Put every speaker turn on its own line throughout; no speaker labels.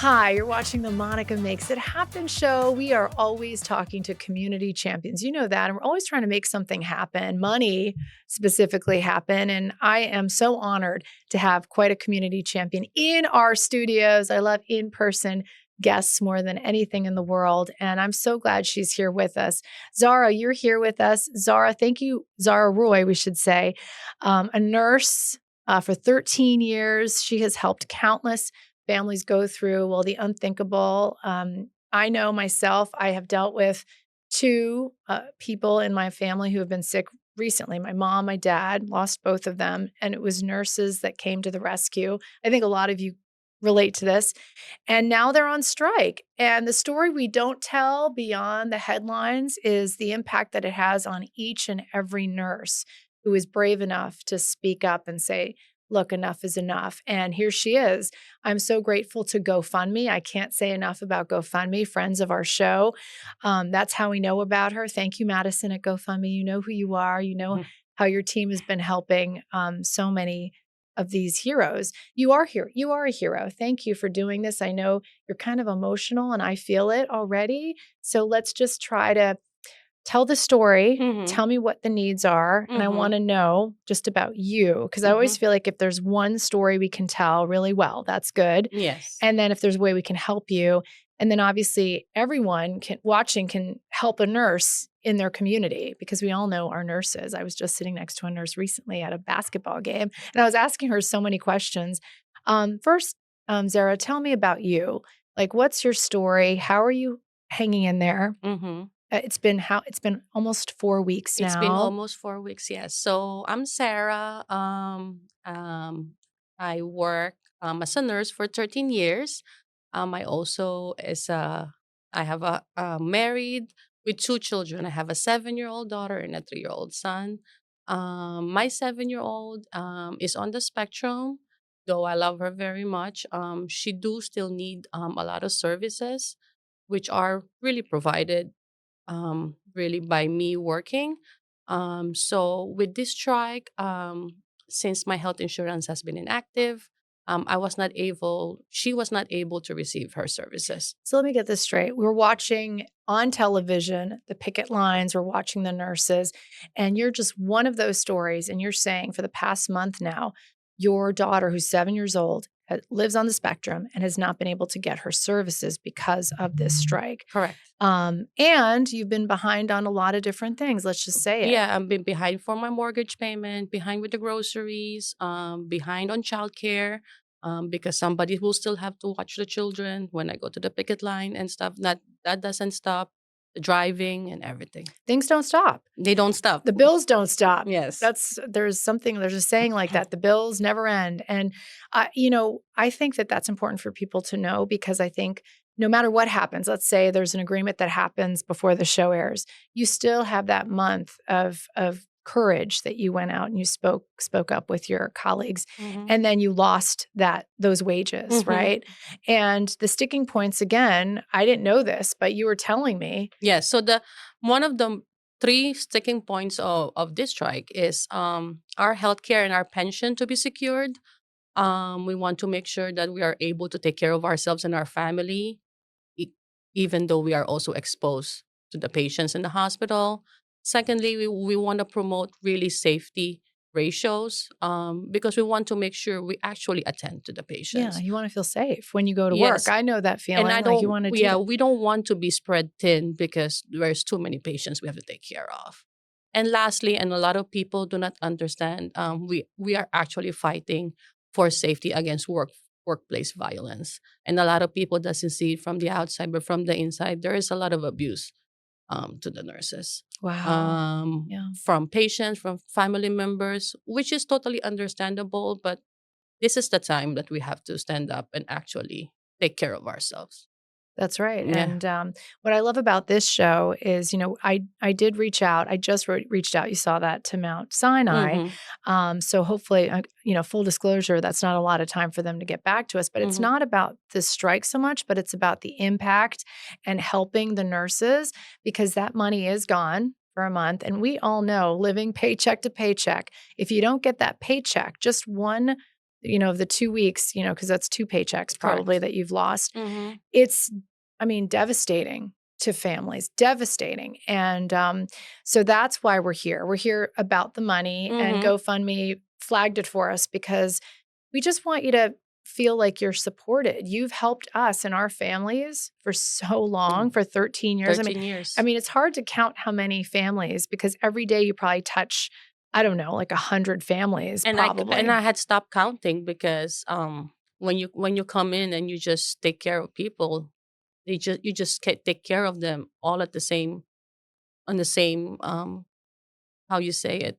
Hi, you're watching the Monica Makes It Happen show. We are always talking to community champions. You know that. And we're always trying to make something happen, money specifically happen. And I am so honored to have quite a community champion in our studios. I love in-person guests more than anything in the world. And I'm so glad she's here with us. Zara, you're here with us. Zara, thank you. Zara Roy, we should say, a nurse for 13 years. She has helped countless families go through, well, the unthinkable. I know myself, I have dealt with two people in my family who have been sick recently. My mom, my dad, lost both of them, and it was nurses that came to the rescue. I think a lot of you relate to this. And now they're on strike. And the story we don't tell beyond the headlines is the impact that it has on each and every nurse who is brave enough to speak up and say, look, enough is enough. And here she is. I'm so grateful to GoFundMe. I can't say enough about GoFundMe, friends of our show. That's how we know about her. Thank you, Madison at GoFundMe. You know who you are. You know how your team has been helping so many of these heroes. You are here. You are a hero. Thank you for doing this. I know you're kind of emotional and I feel it already. So let's just try to tell the story. Tell me what the needs are. And I want to know just about you. Because I always feel like if there's one story we can tell really well, that's good.
Yes.
And then if there's a way we can help you. And then obviously everyone watching can help a nurse in their community because we all know our nurses. I was just sitting next to a nurse recently at a basketball game and I was asking her so many questions. First, Zara, tell me about you. Like, what's your story? How are you hanging in there? It's been almost 4 weeks now.
It's been almost 4 weeks, yes. So I'm Sarah. I work as a nurse for 13 years. I also I have a married with two children. I have a 7-year-old daughter and a 3-year-old son. My 7-year-old is on the spectrum, though I love her very much. She do still need a lot of services, which are really provided really by me working. So with this strike, since my health insurance has been inactive, she was not able to receive her services.
So let me get this straight. We're watching on television the picket lines, we're watching the nurses, and you're just one of those stories. And you're saying for the past month now, your daughter, who's 7 years old, lives on the spectrum and has not been able to get her services because of this strike.
Correct.
And you've been behind on a lot of different things. Let's just say it.
Yeah, I've been behind for my mortgage payment, behind with the groceries, behind on childcare, because somebody will still have to watch the children when I go to the picket line and stuff. That doesn't stop. The driving and everything.
Things don't stop.
They don't stop.
The bills don't stop.
Yes.
There's a saying like that. The bills never end. And, I think that that's important for people to know because I think no matter what happens, let's say there's an agreement that happens before the show airs, you still have that month of courage that you went out and you spoke up with your colleagues and then you lost those wages, right? And the sticking points again, I didn't know this, but you were telling me.
Yes. So one of the 3 sticking points of this strike is our healthcare and our pension to be secured. We want to make sure that we are able to take care of ourselves and our family, even though we are also exposed to the patients in the hospital. Secondly, we want to promote really safety ratios because we want to make sure we actually attend to the patients.
Yeah, you want to feel safe when you go to work. I know that feeling.
And I
like
don't,
you want to
we don't want to be spread thin because there's too many patients we have to take care of. And lastly, and a lot of people do not understand, we are actually fighting for safety against workplace violence. And a lot of people doesn't see it from the outside, but from the inside, there is a lot of abuse to the nurses.
Wow.
From patients, from family members, which is totally understandable. But this is the time that we have to stand up and actually take care of ourselves.
That's right.
Yeah.
And what I love about this show is, I did reach out. I just reached out. You saw that to Mount Sinai. So hopefully, full disclosure, that's not a lot of time for them to get back to us. But it's not about the strike so much, but it's about the impact and helping the nurses because that money is gone for a month. And we all know living paycheck to paycheck, if you don't get that paycheck, just one the 2 weeks, because that's two paychecks probably
Correct.
that you've lost.
Mm-hmm.
It's, I mean, devastating to families, devastating. And so that's why we're here. We're here about the money, and
Mm-hmm.
GoFundMe flagged it for us because we just want you to feel like you're supported. You've helped us and our families for so long,
Oh,
for 13 years. I mean,
13
I
years.
mean, it's hard to count how many families because every day you probably touch, I don't know, like 100 families
And
probably.
I had stopped counting because when you come in and you just take care of people, you just take care of them all at the same on the same how you say it,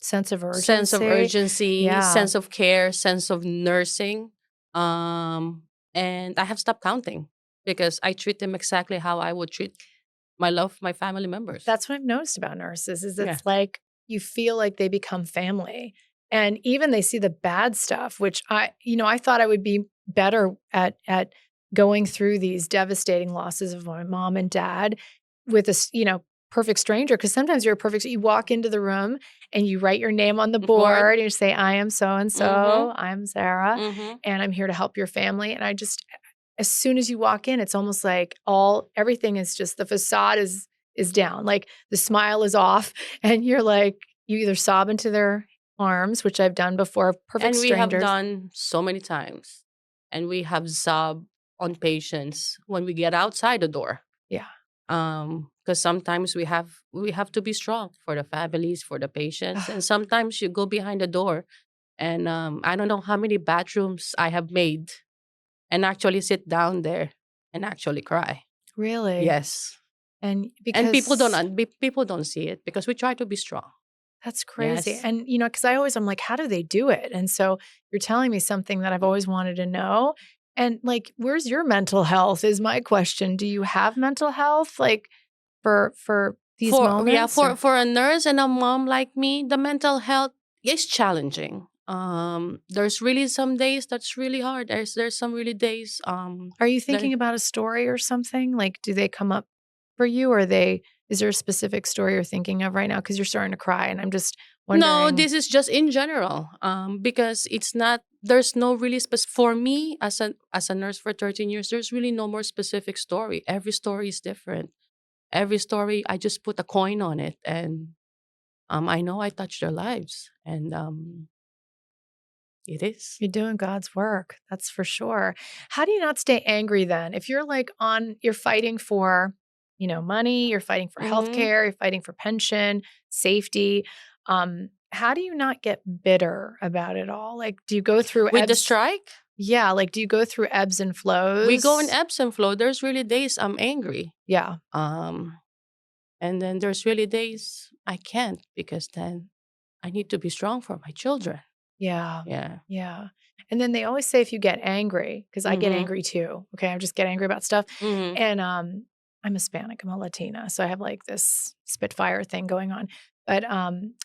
Sense of
sense of
urgency.
urgency,
Yeah.
sense of care, sense of nursing. Um, and I have stopped counting because I treat them exactly how I would treat my family members.
That's what I've noticed about nurses is
Yeah.
it's like you feel like they become family. And even they see the bad stuff, which I thought I would be better at going through these devastating losses of my mom and dad with perfect stranger. Cause sometimes you're a perfect, you walk into the room and you write your name on the
Board.
board and you say, I am so and
Mm-hmm.
so, I'm Zara,
Mm-hmm.
and I'm here to help your family. And I just, as soon as you walk in, it's almost like everything is just the facade is down. Like the smile is off and you're like, you either sob into their arms, which I've done before, perfect
And we have
strangers.
done so many times. And we have sobbed on patients when we get outside the door.
Yeah.
Because sometimes we have to be strong for the families, for the patients, and sometimes you go behind the door, and I don't know how many bathrooms I have made, and actually sit down there and actually cry.
Really?
Yes,
And
and
because
people don't see it because we try to be strong.
that's crazy.
Yes.
And, because I'm like, how do they do it? And so you're telling me something that I've always wanted to know. And like, where's your mental health is my question. Do you have mental health like for these moments or
For a nurse and a mom like me, the mental health is challenging. There's really some days that's really hard. There's some really days
are you
that
thinking about a story or something? Like, do they come up for you? Or is there a specific story you're thinking of right now? Because you're starting to cry, and I'm just
no,
wondering.
this is just in general. Because it's not there's no really for me as a nurse for 13 years. There's really no more specific story. Every story is different. Every story I just put a coin on it, and I know I touched their lives, and it is.
You're doing God's work. That's for sure. How do you not stay angry then? If you're like you're fighting for, money, you're fighting for
Mm-hmm.
healthcare, you're fighting for pension, safety. How do you not get bitter about it all? Like, do you go through
With the
ebbs?
strike,
Yeah. Like, do you go through ebbs and
we go in
flows?
ebbs and flow. There's really days I'm angry.
Yeah.
Um, and then there's really days I can't because then I need to be strong for my children.
Yeah.
Yeah.
Yeah. And then they always say if you get angry, because I get
Mm-hmm.
angry too. Okay. I just get angry about stuff.
Mm-hmm.
And I'm Hispanic, I'm a Latina. So I have like this Spitfire thing going on. But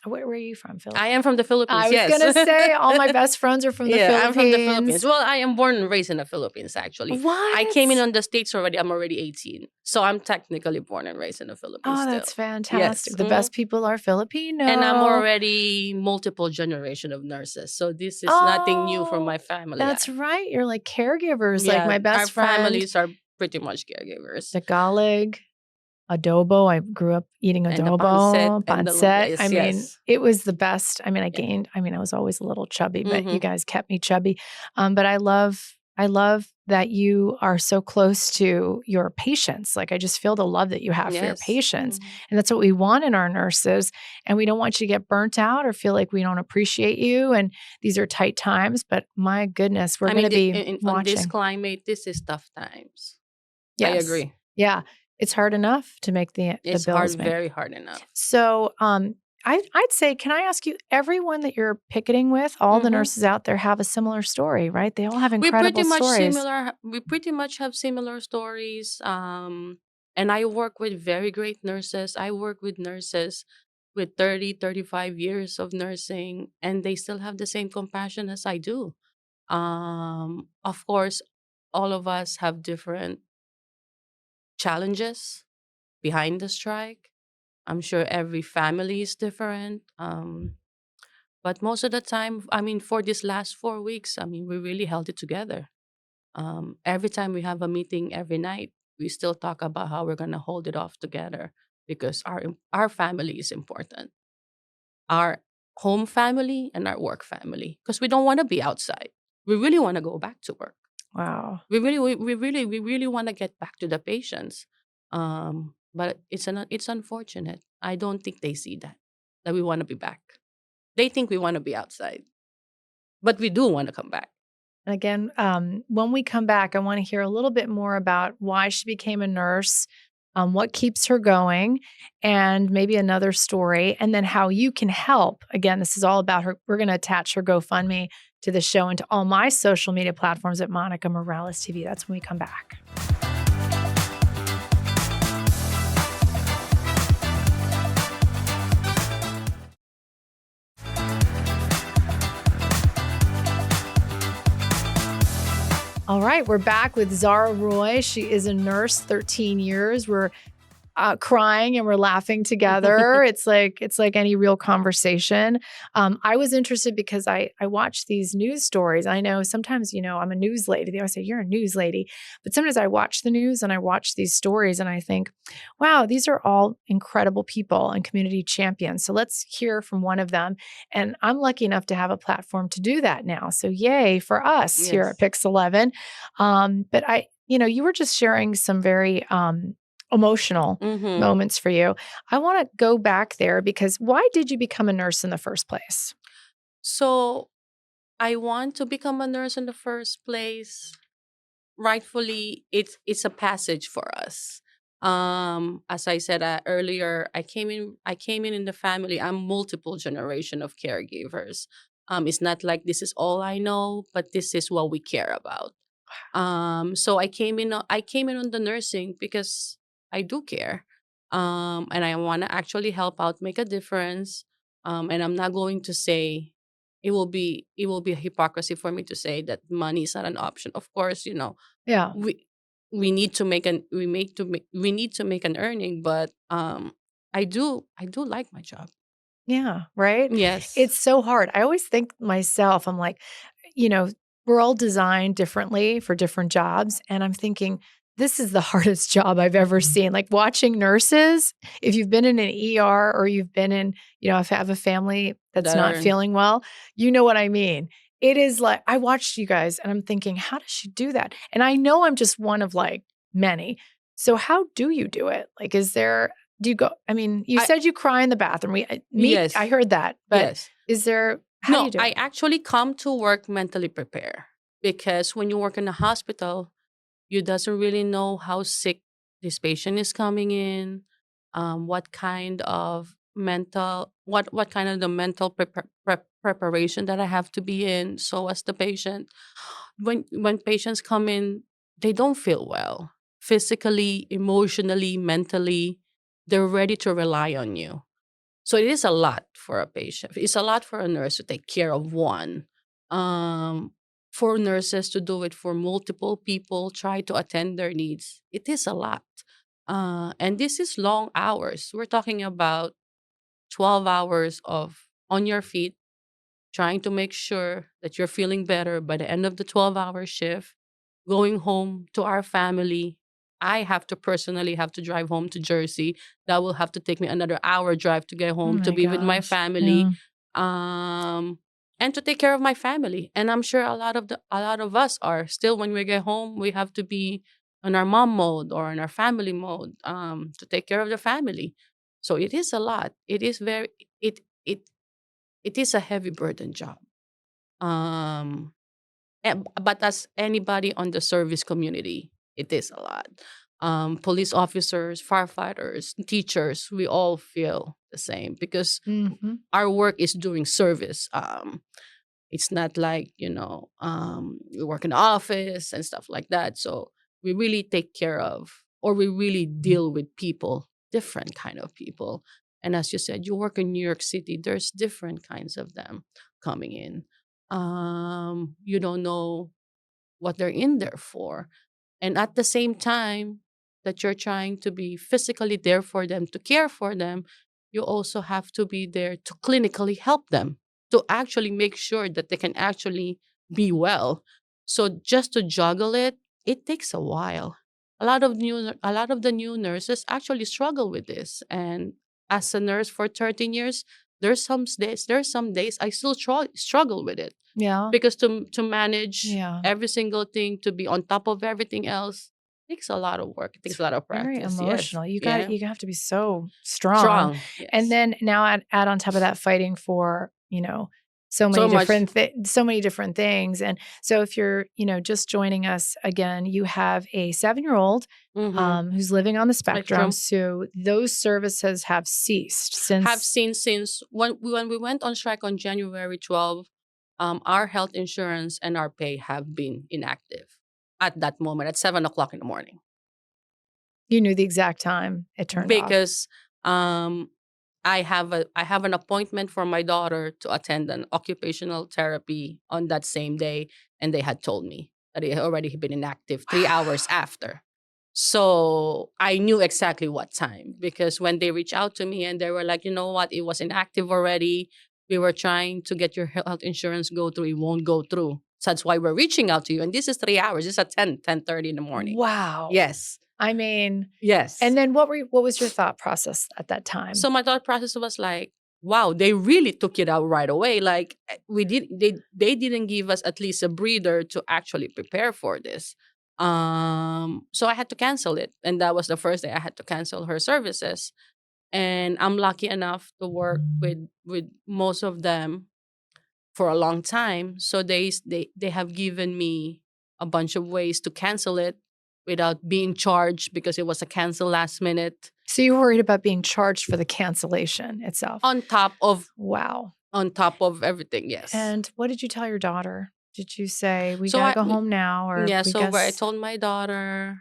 where are you from, Philip?
I am from the
I
Philippines,
was
yes.
gonna say all my best friends are from the
Yeah, I'm from the Philippines.
Philippines.
Well, I am born and raised in the Philippines, actually. I came in
What?
on the States already. I'm already 18. So I'm technically born and raised in the Philippines
Oh,
still.
that's
Yes.
fantastic. The
Hmm.
best people are
And I'm
Filipino.
already multiple generation of nurses. So this is nothing new for
Oh,
my family.
that's right. You're like caregivers. Like
Yeah,
my
our
best friend,
families are pretty much caregivers.
Tagalog. Adobo, I grew up eating
And the pancit
adobo,
and the
pancit. I
yes,
mean,
yes.
it was the best. I mean,
Yeah.
I was always a little chubby, but you
Mm-hmm.
guys kept me chubby. But I love that you are so close to your patients. Like I just feel the love that you have for your
Yes.
patients.
Mhm.
And that's what we want in our nurses. And we don't want you to get burnt out or feel like we don't appreciate you. And these are tight times, but my goodness, we're
I
going
mean,
to be
on this
watching.
climate, this is tough times. I
Yes.
agree.
Yeah. It's hard enough to make the
It's hard,
bills make.
very hard enough.
So, I'd say, can I ask you, everyone that you're picketing with, all the
Hmm.
nurses out there have a similar story, right? They all have
We pretty
incredible
much
stories.
similar. We pretty much have similar stories. And I work with very great nurses. I work with nurses with 30, 35 years of nursing, and they still have the same compassion as I do. Of course, all of us have different challenges behind the strike. I'm sure every family is different. But most of the time, I mean, for this last 4 weeks, I mean, we really held it together. Every time we have a meeting every night, we still talk about how we're gonna hold it off together because our family is important, our home family and our work family, because we don't want to be outside. We really want to go back to work.
Wow.
We really want to get back to the patients. But it's unfortunate. I don't think they see that we want to be back. They think we want to be outside, but we do want to come back.
And again, when we come back, I want to hear a little bit more about why she became a nurse, what keeps her going, and maybe another story, and then how you can help. Again, this is all about her. We're going to attach her GoFundMe to the show and to all my social media platforms at Monica Morales TV. That's when we come back. All right, we're back with Zara Roy. She is a nurse, 13 years. We're crying and we're laughing together. It's like any real conversation. I was interested because I watch these news stories. I know sometimes, I'm a news lady. They always say you're a news lady, but sometimes I watch the news and I watch these stories and I think, wow, these are all incredible people and community champions. So let's hear from one of them. And I'm lucky enough to have a platform to do that now. So yay for us here at
Yes.
Pix 11. But you were just sharing some very emotional
Mm-hmm.
moments for you. I want to go back there because why did you become a nurse in the first place?
So I want to become a nurse in the first place. Rightfully, it's a passage for us. As I said earlier, I came in the family. I'm multiple generation of caregivers. It's not like this is all I know, but this is what we care about. So I came in on the nursing because I do care. And I want to actually help out, make a difference. And I'm not going to say it will be a hypocrisy for me to say that money is not an option. Of course,
Yeah.
we we need to make an we need to make an earning, but I do like my job.
Yeah, right?
Yes.
It's so hard. I always think myself, I'm like, you know, we're all designed differently for different jobs. And I'm thinking, this is the hardest job I've ever seen. Like watching nurses, if you've been in an ER or you've been in, if I have a family that's
That
not
are
feeling well, you know what I mean. It is like, I watched you guys and I'm thinking, how does she do that? And I know I'm just one of like many. So, how do you do it? Like, do you go I mean, you
I
said you cry in the bathroom. I
Yes.
heard that, but
Yes.
how do you
No,
do
I
it?
actually come to work mentally prepared, because when you work in a hospital, you doesn't really know how sick this patient is coming in, what kind of what kind of the mental preparation that I have to be in. So as the patient, when patients come in, they don't feel well physically, emotionally, mentally. They're ready to rely on you. So it is a lot for a patient. It's a lot for a nurse to take care of one. Um, for nurses to do it for multiple people, try to attend their needs. It is a lot. And this is long hours. We're talking about 12 hours of on your feet, trying to make sure that you're feeling better by the end of the 12-hour shift, going home to our family. I have to personally have to drive home to Jersey. That will have to take me another hour drive to get
Oh
home to
my
be with my
gosh. Yeah.
family, um, and to take care of my family. And I'm sure a lot of us are still, when we get home, we have to be in our mom mode or in our family mode, to take care of the family. So it is a lot. It is a heavy burden job. Um, but as anybody on the service community, it is a lot. Police officers, firefighters, teachers, we all feel the same because
Mhm.
our work is doing service. It's not like, we work in the office and stuff like that. So we really take care of, or we really deal with people, different kind of people. And as you said, you work in New York City, there's different kinds of them coming in. You don't know what they're in there for. And at the same time that you're trying to be physically there for them, to care for them, you also have to be there to clinically help them. to actually make sure that they can actually be well. So just to juggle it, it takes a while. A lot of the new nurses actually struggle with this. And as a nurse for 13 years, there's some days I still struggle with it,
Yeah.
because to manage
Yeah.
every single thing, to be on top of everything else, takes a lot of work. It takes
It's
a lot of
very
practice. Yes.
emotional.
Yeah.
You have to be so strong.
Strong.
And
Yes.
then now add on top of that fighting for, so
So
many
much.
so many different things. And so if you're, just joining us again, you have a 7-year-old
Mm-hmm.
who's living on the spectrum.
Spectrum.
So those services have ceased
Have
since.
seen since when we went on strike on January 12, our health insurance and our pay have been inactive at that moment at 7 o'clock in the morning,
You knew the exact time it turned off.
because um, I have an appointment for my daughter to attend an occupational therapy on that same day, and they had told me that it had already been inactive 3 hours after. So I knew exactly what time, because when they reached out to me and they were like, you know what, it was inactive already. We were trying to get your health insurance go through. It won't go through. So that's why we're reaching out to you. And this is 3 hours. This is at 10:30 in the morning.
Wow.
Yes.
I mean,
Yes.
and then what was your thought process at that time?
So my thought process was like, wow, they really took it out right away. Like, they didn't give us at least a breather to actually prepare for this. So I had to cancel it. And that was the first day I had to cancel her services. And I'm lucky enough to work with most of them for a long time. So they have given me a bunch of ways to cancel it without being charged, because it was a cancel last minute.
So you were worried about being charged for the cancellation itself.
On top of
Wow.
everything, yes.
And what did you tell your daughter? Did you say, we
So
gotta go home now? Or
yeah,
we
so where I
guess.
told my daughter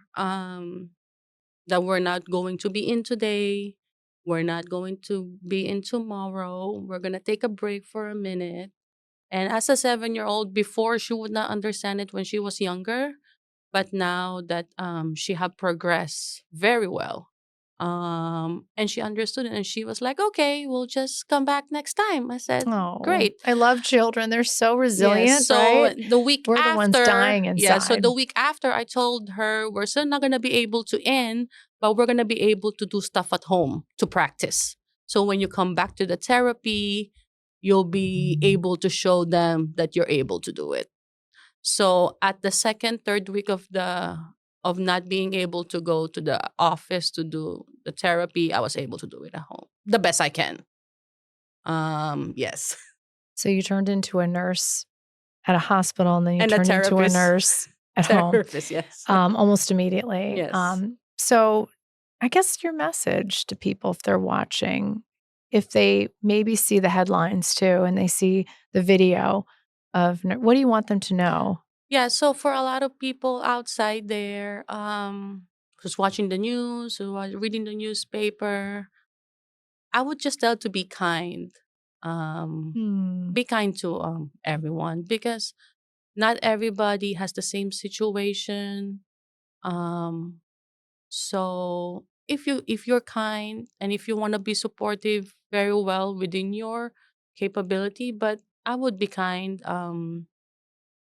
that we're not going to be in today, we're not going to be in tomorrow. We're gonna take a break for a minute. And as a 7-year-old, before she would not understand it when she was younger, but now that she had progressed very well, and she understood it, and she was like, okay, we'll just come back next time. I said,
Oh,
great.
I love children. They're so
Yes.
resilient,
So
right?
the week
We're the ones dying
after, yeah. So
inside.
the week after, I told her we're still not gonna be able to in, but we're gonna be able to do stuff at home to practice. So when you come back to the therapy, you'll be able to show them that you're able to do it. So at the second, third week of not being able to go to the office to do the therapy, I was able to do it at home the best I can. Yes.
So you turned into a nurse at a hospital, and then you
And a
turned into a
therapist.
nurse at home.
Therapist, yes.
Almost immediately.
Yes.
So I guess your message to people, if they're watching, if they maybe see the headlines too, and they see the video of, what do you want them to know?
Yeah, so for a lot of people outside there, who's watching the news, who are reading the newspaper, I would just tell to be kind. Be kind to everyone, because not everybody has the same situation. Um, so if you're kind, and if you want to be supportive, very well within your capability, but I would be kind.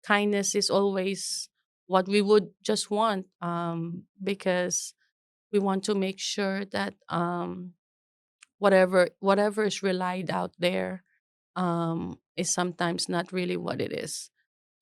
Kindness is always what we would just want, because we want to make sure that whatever is relied out there is sometimes not really what it is.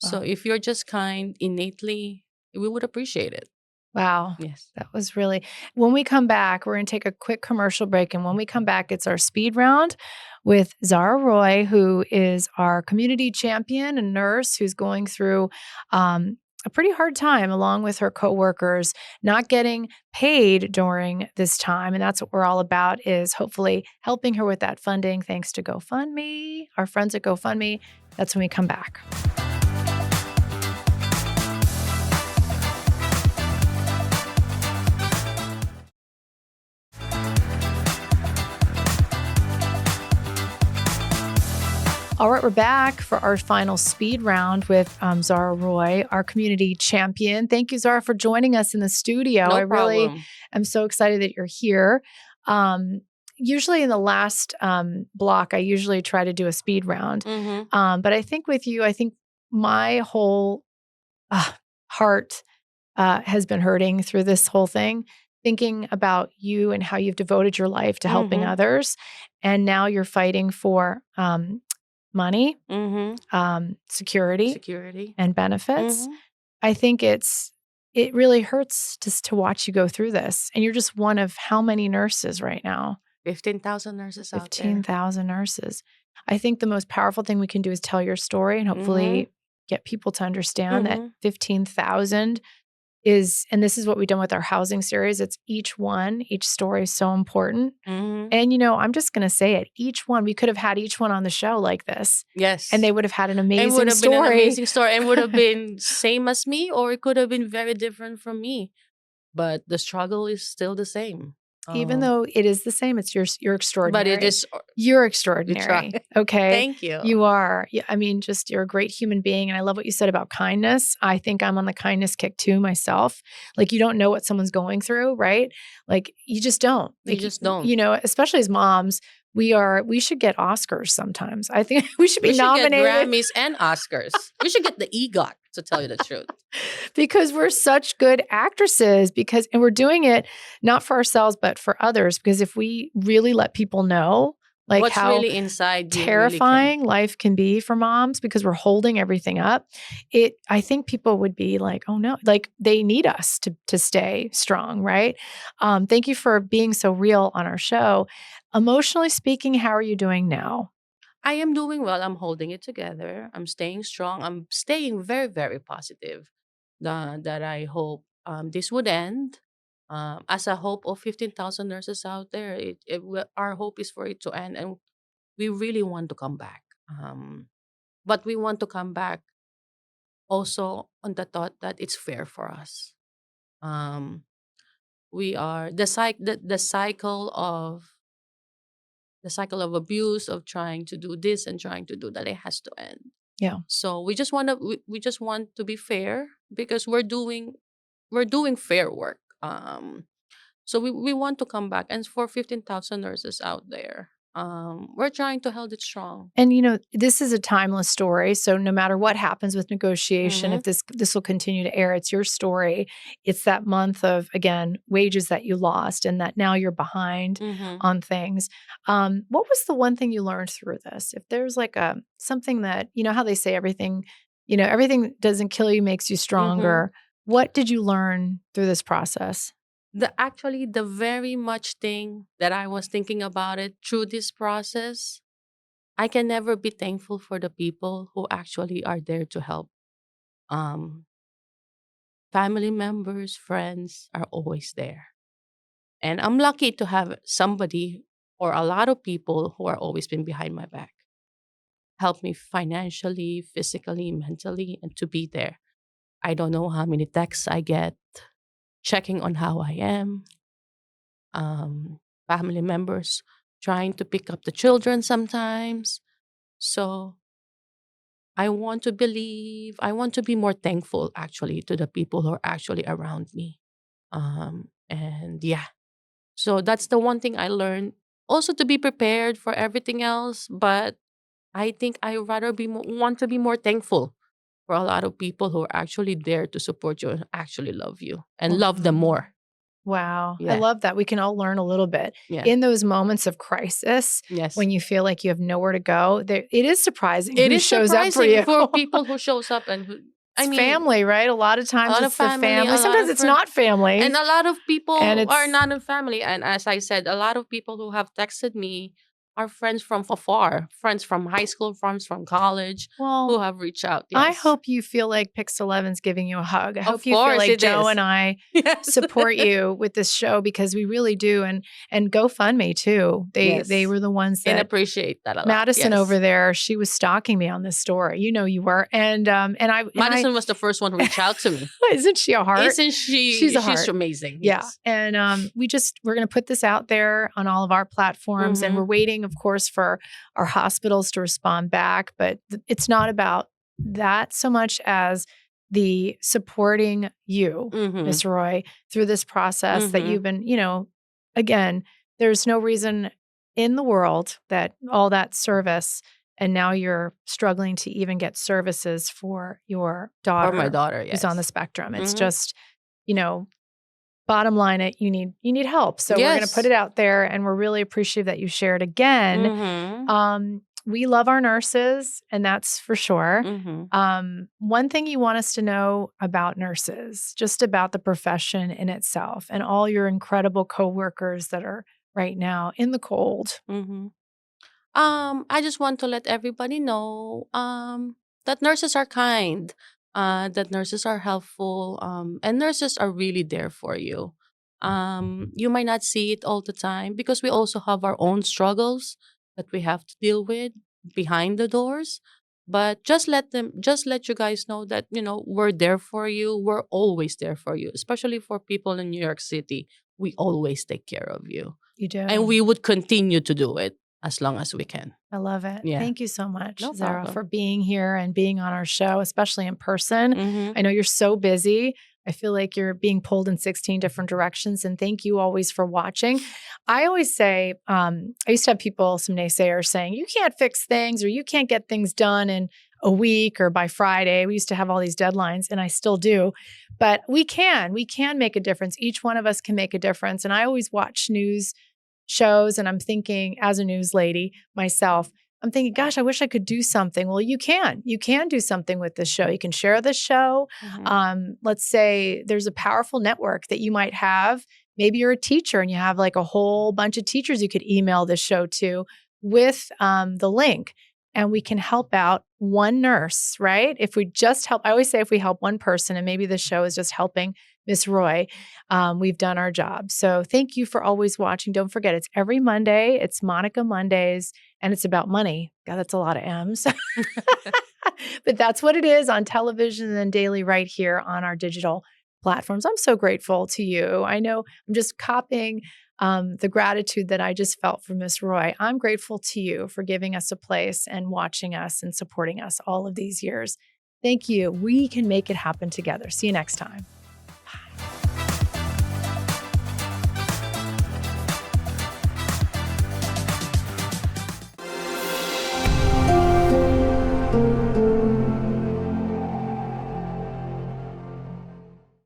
So
Wow.
if you're just kind innately, we would appreciate it.
Wow.
Yes.
That was really. When we come back, we're going to take a quick commercial break. And when we come back, it's our speed round with Zara Roy, who is our community champion, a nurse who's going through a pretty hard time, along with her coworkers, not getting paid during this time. And that's what we're all about, is hopefully helping her with that funding, thanks to GoFundMe, our friends at GoFundMe. That's when we come back. All right, we're back for our final speed round with Zara Roy, our community champion. Thank you, Zara, for joining us in the studio.
No
I really
problem.
am so excited that you're here. usually in the last block, I usually try to do a speed round.
Mhm.
But I think with you, I think my whole heart has been hurting through this whole thing, thinking about you and how you've devoted your life to helping
Mhm.
others. And now you're fighting for money,
Mhm.
security,
Security.
and benefits.
Mhm.
I think it really hurts just to watch you go through this. And you're just one of how many nurses right now?
15,000 nurses out there.
15,000 nurses. I think the most powerful thing we can do is tell your story and
Mhm.
hopefully get people to understand that
Mhm.
15,000 is, and this is what we've done with our housing series. It's each story is so important.
Mhm.
And, I'm just going to say it. We could have had each one on the show like this, and
Yes.
they would have had an
And would
amazing
have been an
story.
amazing story and would have been same as me, or it could have been very different from me. But the struggle is still the same.
Even though it is the same, you're
But it
extraordinary.
is
You're
we try.
extraordinary. Okay.
Thank you.
You are. Yeah, I mean, just you're a great human being. And I love what you said about kindness. I think I'm on the kindness kick too myself. Like, you don't know what someone's going through, right? Like, you just don't.
You
Like,
just don't.
especially as moms, we should get Oscars sometimes. I think we should be
We should get
nominated
Grammys and Oscars. We should get the EGOT, to tell you the truth.
because we're such good actresses, and we're doing it not for ourselves, but for others. Because if we really let people know, like,
What's
how
really inside you really can.
terrifying life can be for moms because we're holding everything up, I think people would be like, oh no, like they need us to stay strong, right? Thank you for being so real on our show. Emotionally speaking, how are you doing now?
I am doing well. I'm holding it together. I'm staying strong. I'm staying very, very positive that I hope this would end. As a hope of 15,000 nurses out there, our hope is for it to end. And we really want to come back. But we want to come back also on the thought that it's fair for us. Um, we are the cycle of abuse of trying to do this and trying to do that. It has to end.
Yeah.
So we just want to be fair because we're doing fair work. So we want to come back, and for 15,000 nurses out there, we're trying to hold it strong.
And this is a timeless story. So no matter what happens with negotiation,
Mm-hmm.
if this will continue to air, it's your story. It's that month of, again, wages that you lost and that now you're behind
Mm-hmm.
on things. What was the one thing you learned through this? If there's like something that, how they say everything doesn't kill you, makes you
Mm-hmm.
stronger. What did you learn through this process?
The very much thing that I was thinking about it through this process, I can never be thankful for the people who actually are there to help. Um, Family members, friends are always there. And I'm lucky to have somebody or a lot of people who are always been behind my back, help me financially, physically, mentally, and to be there. I don't know how many texts I get checking on how I am. Family members trying to pick up the children sometimes. So I want to be more thankful actually to the people who are actually around me. And yeah, so that's the one thing I learned. Also to be prepared for everything else, but I think I rather want to be more thankful for a lot of people who are actually there to support you and actually love you and love them
Wow.
more.
Wow. I
Yeah.
love that. We can all learn a little bit
Yeah.
in those moments of crisis
Yes.
when you feel like you have nowhere to go. It is surprising
It
who
is
shows up for
surprising
you.
for people who shows up and who I
It's
mean,
family, right? A lot of
a
times
lot of
it's the
family,
family.
a lot
Sometimes
of
it's
friends.
not family.
And a lot of
And
people are
it's,
not in family. And as I said, a lot of people who have texted me are friends from afar, friends from high school, friends from college
well,
who have reached out.
I
Yes.
hope you feel like Pix 11's giving you a hug. I hope
Of
you feel
course
like
it
Joe
is.
and I
Yes.
support you with this show because we really do. And GoFundMe too. They
Yes.
were the ones
And
that
appreciate that a lot.
Madison
Yes.
over there, she was stalking me on this story. You were. And I
Madison was the first one who reached out to me.
isn't she a heart?
Isn't she?
She's a
She's
heart.
amazing.
Yeah.
Yes.
And we're going to put this out there on all of our platforms. And
Mhm.
we're waiting, of course, for our hospitals to respond back. But it's not about that so much as the supporting you,
Mhm.
Miss Roy, through this process that
Mhm.
you've been, again, there's no reason in the world, that all that service, and now you're struggling to even get services for your
For my
daughter
daughter,
who's on the
yes.
spectrum. It's
Mm-hmm.
just, you know, bottom line it, you need help. So we're going to put
Yes.
it out there, and we're really appreciative that you shared again.
Mm-hmm.
We love our nurses, and that's for sure.
Mm-hmm.
One thing you want us to know about nurses, just about the profession in itself, and all your incredible coworkers that are right now in the cold.
Mm-hmm. I just want to let everybody know that nurses are kind, that nurses are helpful, and nurses are really there for you. You might not see it all the time because we also have our own struggles that we have to deal with behind the doors. But just let you guys know that, we're there for you. We're always there for you, especially for people in New York City. We always take care of you.
You
And
do.
we would continue to do it as long as we can.
I love it.
Yeah.
Thank you so much,
No
Zara,
problem.
for being here and being on our show, especially in person.
Mhm.
I know you're so busy. I feel like you're being pulled in 16 different directions. And thank you always for watching. I always say, I used to have people, some naysayers saying, you can't fix things or you can't get things done in a week or by Friday. We used to have all these deadlines, and I still do. But we can make a difference. Each one of us can make a difference. And I always watch news shows, and I'm thinking, as a news lady myself, I'm thinking, gosh, I wish I could do something. Well, you can do something with this show. You can share this show.
Mhm.
Let's say there's a powerful network that you might have. Maybe you're a teacher and you have like a whole bunch of teachers you could email this show to with the link, and we can help out one nurse, right? If we just help, I always say if we help one person, and maybe the show is just helping Miss Roy, we've done our job. So thank you for always watching. Don't forget, it's every Monday. It's Monica Mondays, and it's about money. God, that's a lot of M's. But that's what it is on television and then daily right here on our digital platforms. I'm so grateful to you. I know I'm just copying the gratitude that I just felt from Miss Roy. I'm grateful to you for giving us a place and watching us and supporting us all of these years. Thank you. We can make it happen together. See you next time.